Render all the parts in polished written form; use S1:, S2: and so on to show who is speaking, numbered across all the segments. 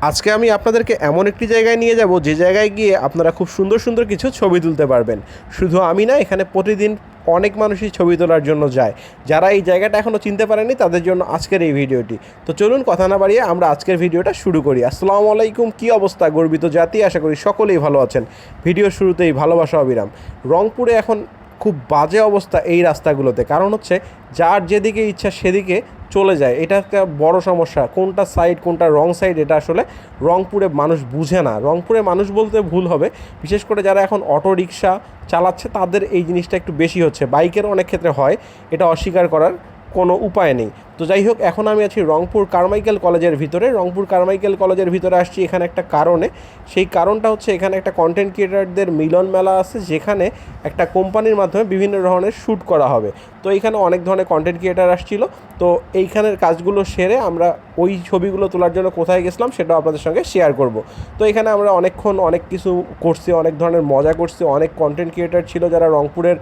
S1: আজকে আমি আপনাদেরকে এমন একটি জায়গায় নিয়ে যাব যে জায়গায় গিয়ে আপনারা খুব সুন্দর সুন্দর কিছু ছবি তুলতে পারবেন। শুধু আমি না, এখানে প্রতিদিন অনেক মানুষই ছবি তোলার জন্য যায়। যারা এই জায়গাটা এখনও চিনতে পারেনি তাদের জন্য আজকের এই ভিডিওটি। তো চলুন কথা না বাড়িয়ে আমরা আজকের ভিডিওটা শুরু করি। আসসালামু আলাইকুম, কী অবস্থা গর্বিত জাতি? আশা করি সকলেই ভালো আছেন। ভিডিও শুরুতেই ভালোবাসা অবিরাম। রংপুরে এখন খুব বাজে অবস্থা এই রাস্তাগুলোতে, কারণ হচ্ছে যার যেদিকে ইচ্ছা সেদিকে চলে যায়। এটা একটা বড় সমস্যা। কোনটা সাইড কোনটা রং সাইড এটা আসলে রংপুরে মানুষ বুঝে না। রংপুরে মানুষ বলতে ভুল হবে, বিশেষ করে যারা এখন অটো রিকশা চালাচ্ছে তাদের এই জিনিসটা একটু বেশি হচ্ছে। বাইকেরও অনেক ক্ষেত্রে হয়, এটা অস্বীকার করার কোনো উপায় নেই। তো যাই হোক, এখন আমি আছি রংপুর কারমাইকেল কলেজের ভিতরে। রংপুর কারমাইকেল কলেজের ভিতরে আসছি এখানে একটা কারণে। সেই কারণটা হচ্ছে এখানে একটা কন্টেন্ট ক্রিয়েটারদের মিলন মেলা আছে, যেখানে একটা কোম্পানির মাধ্যমে বিভিন্ন ধরনের শ্যুট করা হবে। তো এইখানে অনেক ধরনের কন্টেন্ট ক্রিয়েটার আসছিল। তো এইখানের কাজগুলো সেরে আমরা ওই ছবিগুলো তোলার জন্য কোথায় গেছিলাম সেটাও আপনাদের সঙ্গে শেয়ার করব। তো এখানে আমরা অনেকক্ষণ অনেক কিছু করছি, অনেক ধরনের মজা করছি। অনেক কন্টেন্ট ক্রিয়েটার ছিল যারা রংপুরের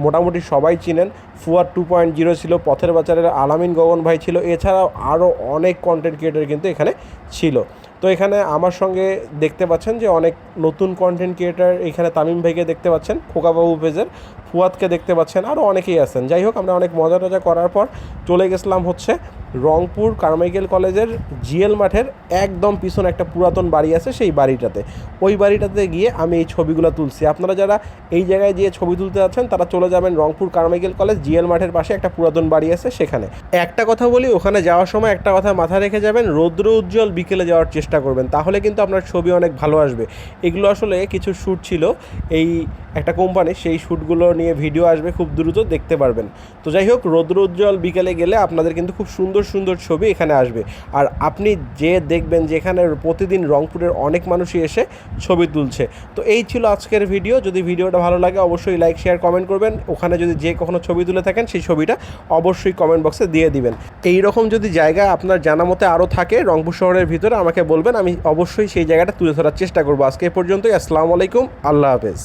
S1: মোটামুটি সবাই চিনেন। ফুয়াদ 2.0 ছিল, পথের বাজারের আলামিন গগন ভাই ছিল, এছাড়াও আরও অনেক কন্টেন্ট ক্রিয়েটার কিন্তু এখানে ছিল। তো এখানে আমার সঙ্গে দেখতে পাচ্ছেন যে অনেক নতুন কন্টেন্ট ক্রিয়েটার, এখানে তামিম ভাইকে দেখতে পাচ্ছেন, খোকাবাবু পেজের ফুয়াদকে দেখতে পাচ্ছেন, আরও অনেকেই আছেন। যাই হোক, আমরা অনেক মজা টজা করার পর চলে গেছিলাম হচ্ছে রংপুর কারমাইকেল কলেজের জিএল মাঠের একদম পিছনে একটা পুরাতন বাড়ি আছে, সেই বাড়িটাতে। ওই বাড়িটাতে গিয়ে আমি এই ছবিগুলো তুলছি। আপনারা যারা এই জায়গায় গিয়ে ছবি তুলতে যাচ্ছেন তারা চলে যাবেন রংপুর কারমাইকেল কলেজ জিএল মাঠের পাশে একটা পুরাতন বাড়ি আছে সেখানে। একটা কথা বলি, ওখানে যাওয়ার সময় একটা কথা মাথায় রেখে যাবেন, রৌদ্র উজ্জ্বল বিকেলে যাওয়ার চেষ্টা করবেন, তাহলে কিন্তু আপনার ছবি অনেক ভালো আসবে। এগুলো আসলে কিছু শ্যুট ছিল এই একটা কোম্পানি, সেই শ্যুটগুলো নিয়ে ভিডিও আসবে খুব দ্রুত, দেখতে পারবেন। তো যাই হোক, রৌদ্র উজ্জ্বল বিকেলে গেলে আপনাদের কিন্তু খুব সুন্দর সুন্দর ছবি এখানে আসবে। আর আপনি যে দেখবেন যে এখানে প্রতিদিন রংপুরের অনেক মানুষই এসে ছবি তুলছে। তো এই ছিল আজকের ভিডিও। যদি ভিডিওটা ভালো লাগে অবশ্যই লাইক শেয়ার কমেন্ট করবেন। ওখানে যদি যে কখনো ছবি তুলে থাকেন সেই ছবিটা অবশ্যই কমেন্ট বক্সে দিয়ে দিবেন। এই রকম যদি জায়গা আপনার জানা মতে আরও থাকে রংপুর শহরের ভিতরে আমাকে বলবেন, আমি অবশ্যই সেই জায়গাটা তুলে ধরার চেষ্টা করবো। আজকে এ পর্যন্তই। আসসালামু আলাইকুম, আল্লাহ হাফেজ।